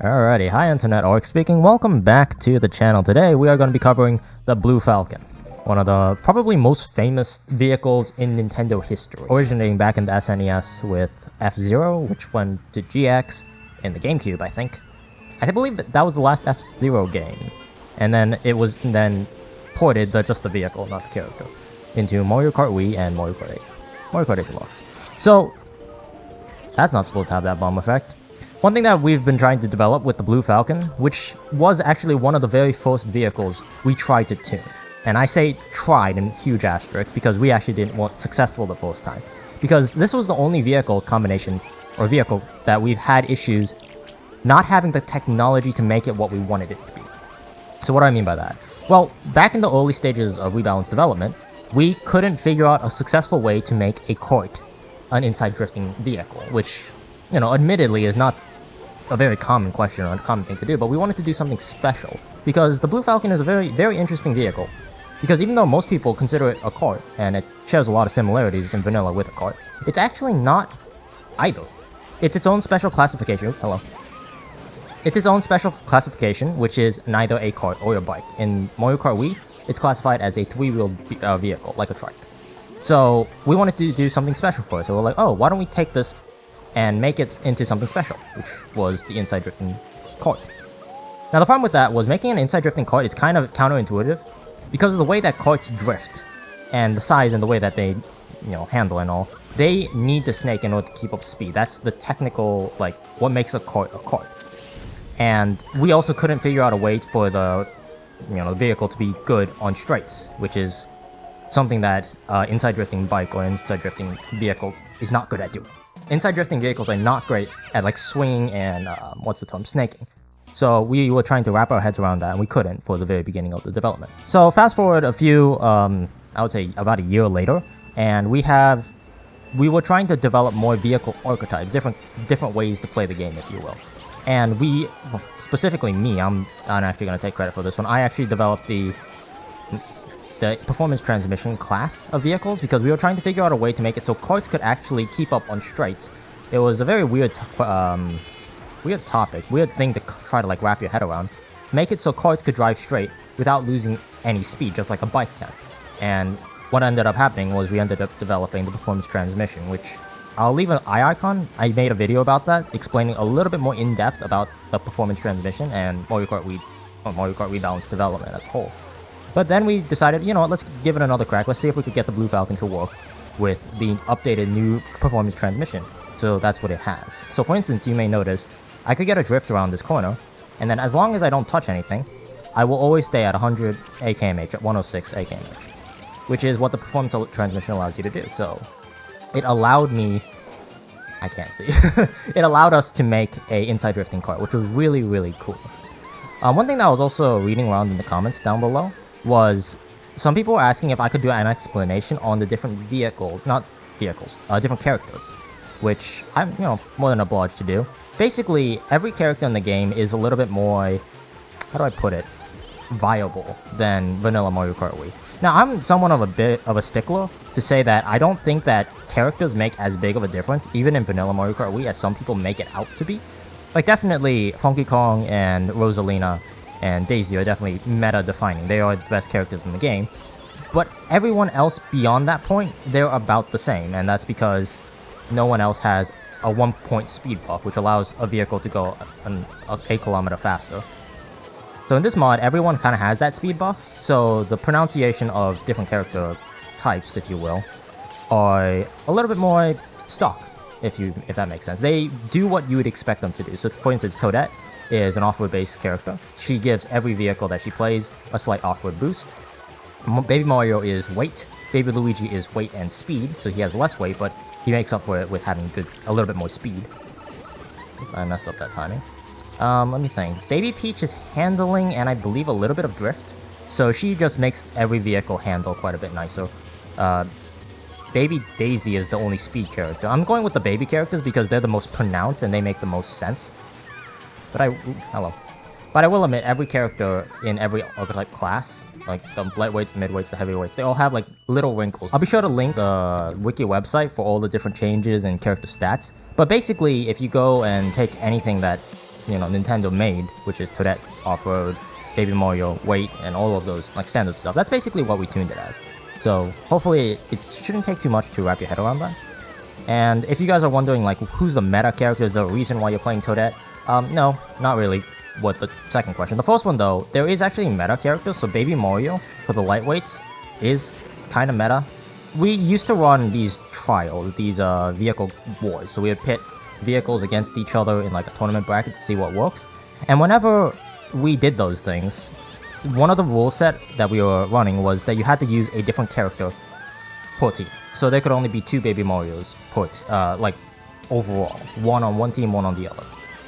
Alrighty, hi Internet Orc speaking, welcome back to the channel. Today we are going to be covering the Blue Falcon, one of the probably most famous vehicles in Nintendo history, originating back in the SNES with F-Zero, which went to GX in the GameCube, I think. I believe that was the last F-Zero game, and then it was then ported, just the vehicle, not the character, into Mario Kart Wii and Mario Kart 8. Mario Kart 8 Deluxe. So, that's not supposed to have that bomb effect. One thing that we've been trying to develop with the Blue Falcon, which was actually one of the very first vehicles we tried to tune. And I say tried in huge asterisks because we actually didn't want successful the first time. Because this was the only vehicle combination, or vehicle, that we've had issues not having the technology to make it what we wanted it to be. So what do I mean by that? Well, back in the early stages of Riibalanced development, we couldn't figure out a successful way to make a Kart an inside drifting vehicle, which, you know, admittedly is not a very common question or a common thing to do, but we wanted to do something special because the Blue Falcon is a very, very interesting vehicle. Because even though most people consider it a kart, and it shares a lot of similarities in vanilla with a kart, it's actually not either. It's its own special classification. Hello. It's its own special classification, which is neither a kart or a bike. In Mario Kart Wii, it's classified as a three-wheeled vehicle, like a trike. So we wanted to do something special for it. So we're like, oh, why don't we take this and make it into something special, which was the inside drifting kart. Now the problem with that was making an inside drifting kart is kind of counterintuitive because of the way that karts drift and the size and the way that they, you know, handle and all. They need the snake in order to keep up speed. That's the technical, like, what makes a kart a kart. And we also couldn't figure out a way for the, you know, the vehicle to be good on straights, which is something that inside drifting bike or inside drifting vehicle is not good at doing. Inside drifting vehicles are not great at like swinging and snaking. So we were trying to wrap our heads around that, and we couldn't for the very beginning of the development. So fast forward a few, I would say about a year later, and we were trying to develop more vehicle archetypes, different ways to play the game, if you will. And we, specifically me, I'm actually going to take credit for this one. I actually developed the performance transmission class of vehicles because we were trying to figure out a way to make it so karts could actually keep up on straights. It was a very weird thing to try to like wrap your head around. Make it so karts could drive straight without losing any speed, just like a bike can. And what ended up happening was we ended up developing the performance transmission, which I'll leave an eye icon. I made a video about that, explaining a little bit more in depth about the performance transmission and Mario Kart Riibalanced development as a whole. But then we decided, you know what, let's give it another crack. Let's see if we could get the Blue Falcon to work with the updated new performance transmission. So that's what it has. So for instance, you may notice, I could get a drift around this corner, and then as long as I don't touch anything, I will always stay at 100 AKMH, at 106 AKMH, which is what the performance transmission allows you to do. So it allowed me, I can't see, it allowed us to make a inside drifting kart, which was really, really cool. One thing that I was also reading around in the comments down below was some people were asking if I could do an explanation on the different different characters, which I'm, you know, more than obliged to do. Basically, every character in the game is a little bit more, how do I put it, viable than vanilla Mario Kart Wii. Now, I'm somewhat of a bit of a stickler to say that I don't think that characters make as big of a difference, even in vanilla Mario Kart Wii, as some people make it out to be. Like, definitely, Funky Kong and Rosalina and Daisy are definitely meta-defining. They are the best characters in the game. But everyone else beyond that point, they're about the same. And that's because no one else has a 1-point speed buff, which allows a vehicle to go a kilometer faster. So in this mod, everyone kind of has that speed buff. So the pronunciation of different character types, if you will, are a little bit more stock, if that makes sense. They do what you would expect them to do. So for instance, Toadette is an off-road based character. She gives every vehicle that she plays a slight off-road boost. Baby Mario is weight. Baby Luigi is weight and speed, so he has less weight, but he makes up for it with having a little bit more speed. I messed up that timing. Let me think. Baby Peach is handling and I believe a little bit of drift, so she just makes every vehicle handle quite a bit nicer. Baby Daisy is the only speed character. I'm going with the baby characters because they're the most pronounced and they make the most sense. But I will admit, every character in every archetype class, like the lightweights, the midweights, the heavyweights, they all have like little wrinkles. I'll be sure to link the wiki website for all the different changes and character stats. But basically, if you go and take anything that Nintendo made, which is Toadette, Off-Road, Baby Mario, Weight, and all of those like standard stuff. That's basically what we tuned it as. So hopefully it shouldn't take too much to wrap your head around that. And if you guys are wondering like who's the meta character, is the reason why you're playing Toadette? No, not really. What the second question. The first one though, there is actually meta characters. So Baby Mario for the lightweights is kind of meta. We used to run these trials, these vehicle wars. So we would pit vehicles against each other in like a tournament bracket to see what works. And whenever we did those things, one of the rule set that we were running was that you had to use a different character per team. So there could only be 2 Baby Marios per like overall, one on one team, one on the other.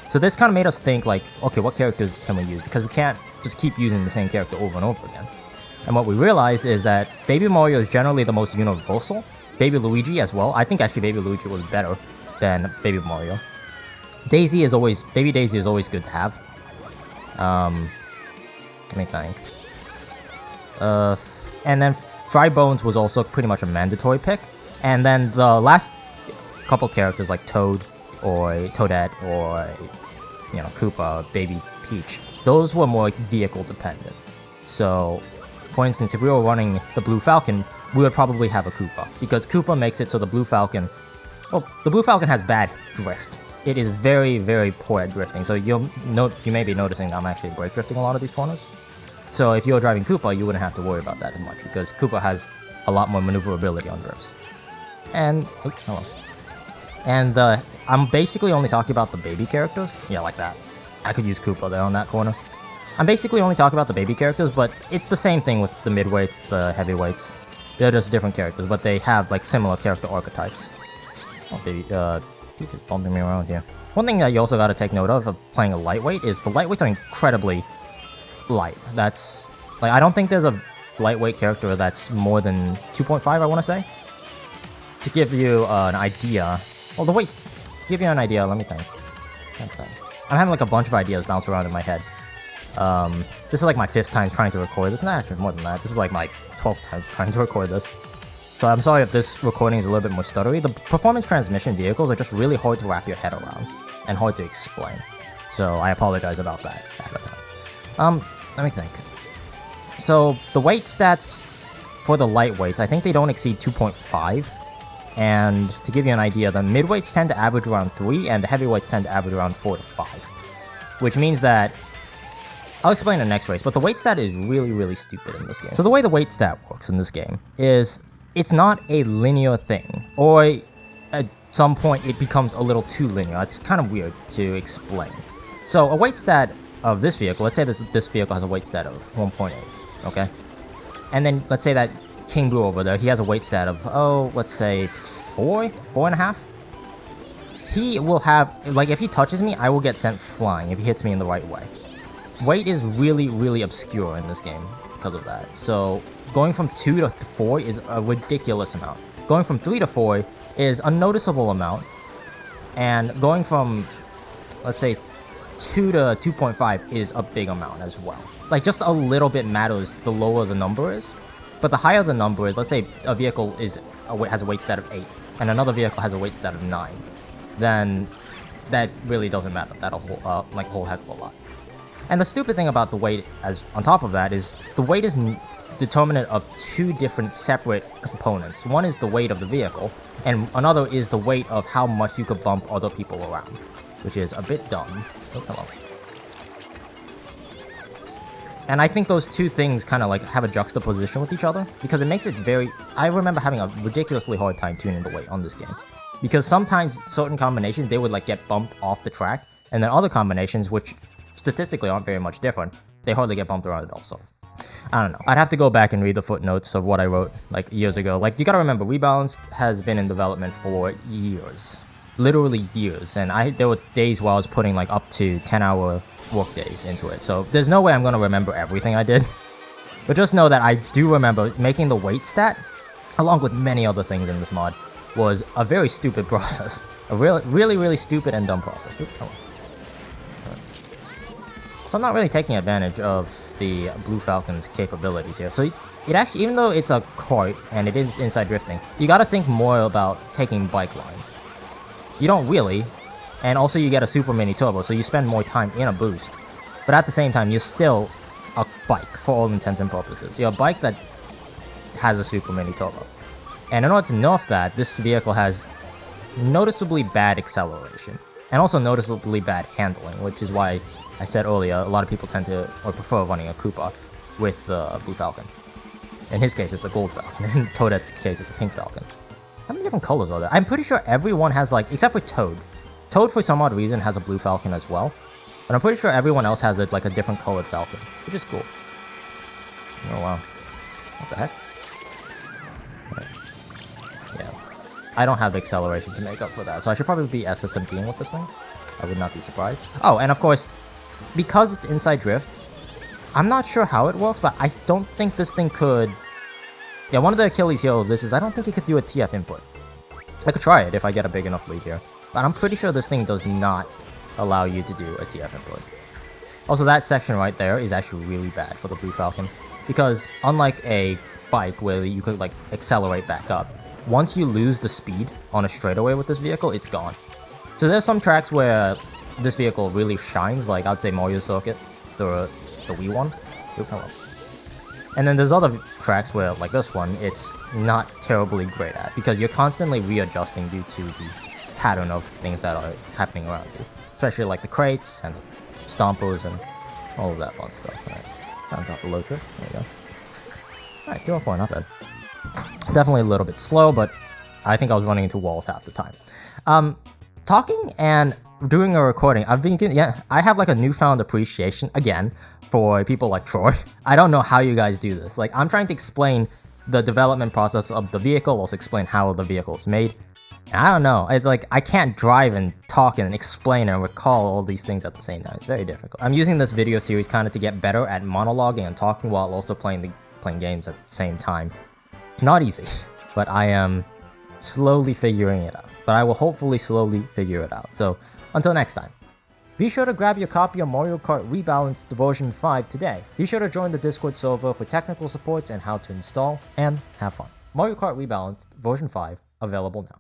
So this kind of made us think like, okay, what characters can we use? Because we can't just keep using the same character over and over again. And what we realized is that Baby Mario is generally the most universal. Baby Luigi as well. I think actually Baby Luigi was better than Baby Mario. Baby Daisy is always good to have. Let me think. And then Dry Bones was also pretty much a mandatory pick. And then the last couple characters like Toad or Toadette or Koopa, Baby Peach, those were more like vehicle dependent. So for instance, if we were running the Blue Falcon, we would probably have a Koopa, because Koopa makes it so the Blue Falcon has bad drift. It is very, very poor at drifting. So you may be noticing I'm actually brake drifting a lot of these corners. So if you're driving Koopa, you wouldn't have to worry about that as much, because Koopa has a lot more maneuverability on drifts. And I'm basically only talking about the baby characters. Yeah, like that. I could use Koopa there on that corner. I'm basically only talking about the baby characters, but it's the same thing with the midweights, the heavyweights. They're just different characters, but they have like similar character archetypes. Oh, baby, keep just bumping me around here. One thing that you also got to take note of playing a lightweight is the lightweights are incredibly light. That's like, I don't think there's a lightweight character that's more than 2.5, I want to say. To give you an idea, well, the weights give you an idea. Let me think. I'm having like a bunch of ideas bounce around in my head. This is like my 5th time trying to record this. Nah, actually more than that. This is like my 12th time trying to record this. So I'm sorry if this recording is a little bit more stuttery. The performance transmission vehicles are just really hard to wrap your head around and hard to explain. So I apologize about that ahead of time. Let me think. So the weight stats for the lightweights, I think they don't exceed 2.5. And to give you an idea, the midweights tend to average around 3, and the heavyweights tend to average around 4 to 5. Which means that, I'll explain in the next race, but the weight stat is really, really stupid in this game. So the way the weight stat works in this game is, it's not a linear thing, or at some point it becomes a little too linear. It's kind of weird to explain. So a weight stat of this vehicle, let's say this vehicle has a weight stat of 1.8, okay? And then let's say that King Blue over there, he has a weight stat of, let's say 4.5. He will have, like, if he touches me, I will get sent flying if he hits me in the right way. Weight is really, really obscure in this game because of that. So going from 2 to 4 is a ridiculous amount. Going from 3 to 4 is a noticeable amount. And going from, let's say, 2 to 2.5 is a big amount as well. Like, just a little bit matters the lower the number is. But the higher the number is, let's say a vehicle has a weight stat of 8, and another vehicle has a weight stat of 9, then that really doesn't matter that a whole heck of a lot. And the stupid thing about the weight, as on top of that, is the weight is determinant of 2 different separate components. One is the weight of the vehicle, and another is the weight of how much you could bump other people around, which is a bit dumb. So come on. And I think those 2 things kind of like have a juxtaposition with each other, because it makes it very... I remember having a ridiculously hard time tuning the weight on this game. Because sometimes certain combinations, they would like get bumped off the track, and then other combinations, which statistically aren't very much different, they hardly get bumped around at all. So I don't know. I'd have to go back and read the footnotes of what I wrote like years ago. Like, you gotta remember, Riibalanced has been in development for years. Literally years. And there were days where I was putting like up to 10-hour work days into it. So there's no way I'm gonna remember everything I did. But just know that I do remember making the weight stat, along with many other things in this mod, was a very stupid process. A really, really stupid and dumb process. Oops, oh. So I'm not really taking advantage of the Blue Falcon's capabilities here. So it actually, even though it's a kart and it is inside drifting, you gotta think more about taking bike lines. You don't really, And also you get a super mini turbo, so you spend more time in a boost. But at the same time, you're still a bike for all intents and purposes. You're a bike that has a super mini turbo. And in order to nerf that, this vehicle has noticeably bad acceleration. And also noticeably bad handling, which is why I said earlier, a lot of people tend to, or prefer running a Koopa with the Blue Falcon. In his case, it's a Gold Falcon. In Toadette's case, it's a Pink Falcon. How many different colors are there? I'm pretty sure everyone has, like, except for Toad. Toad, for some odd reason, has a Blue Falcon as well. But I'm pretty sure everyone else has, like, a different colored Falcon, which is cool. Oh, wow. What the heck? Right. Yeah. I don't have the acceleration to make up for that, so I should probably be SSMGing with this thing. I would not be surprised. Oh, and of course, because it's inside drift, I'm not sure how it works, but I don't think this thing could... Yeah, one of the Achilles heel of this is I don't think it could do a TF input. I could try it if I get a big enough lead here, but I'm pretty sure this thing does not allow you to do a TF input. Also, that section right there is actually really bad for the Blue Falcon, because unlike a bike where you could, like, accelerate back up, once you lose the speed on a straightaway with this vehicle, it's gone. So there's some tracks where this vehicle really shines, like I'd say Mario Circuit, the Wii one. Oop, hello. And then there's other tracks where, like this one, it's not terribly great at, because you're constantly readjusting due to the pattern of things that are happening around you. Especially like the crates and the stompers and all of that fun stuff. Alright, I'll drop the low trip. There you go. Alright, 204, not bad. Definitely a little bit slow, but I think I was running into walls half the time. Talking and doing a recording, I have like a newfound appreciation, again, for people like Troy. I don't know how you guys do this. Like, I'm trying to explain the development process of the vehicle, also explain how the vehicle is made. And I don't know, it's like, I can't drive and talk and explain and recall all these things at the same time. It's very difficult. I'm using this video series kind of to get better at monologuing and talking while also playing games at the same time. It's not easy, but I am slowly figuring it out. But I will hopefully slowly figure it out. So, until next time. Be sure to grab your copy of Mario Kart Rebalanced version 5 today. Be sure to join the Discord server for technical supports and how to install, and have fun. Mario Kart Rebalanced version 5 available now.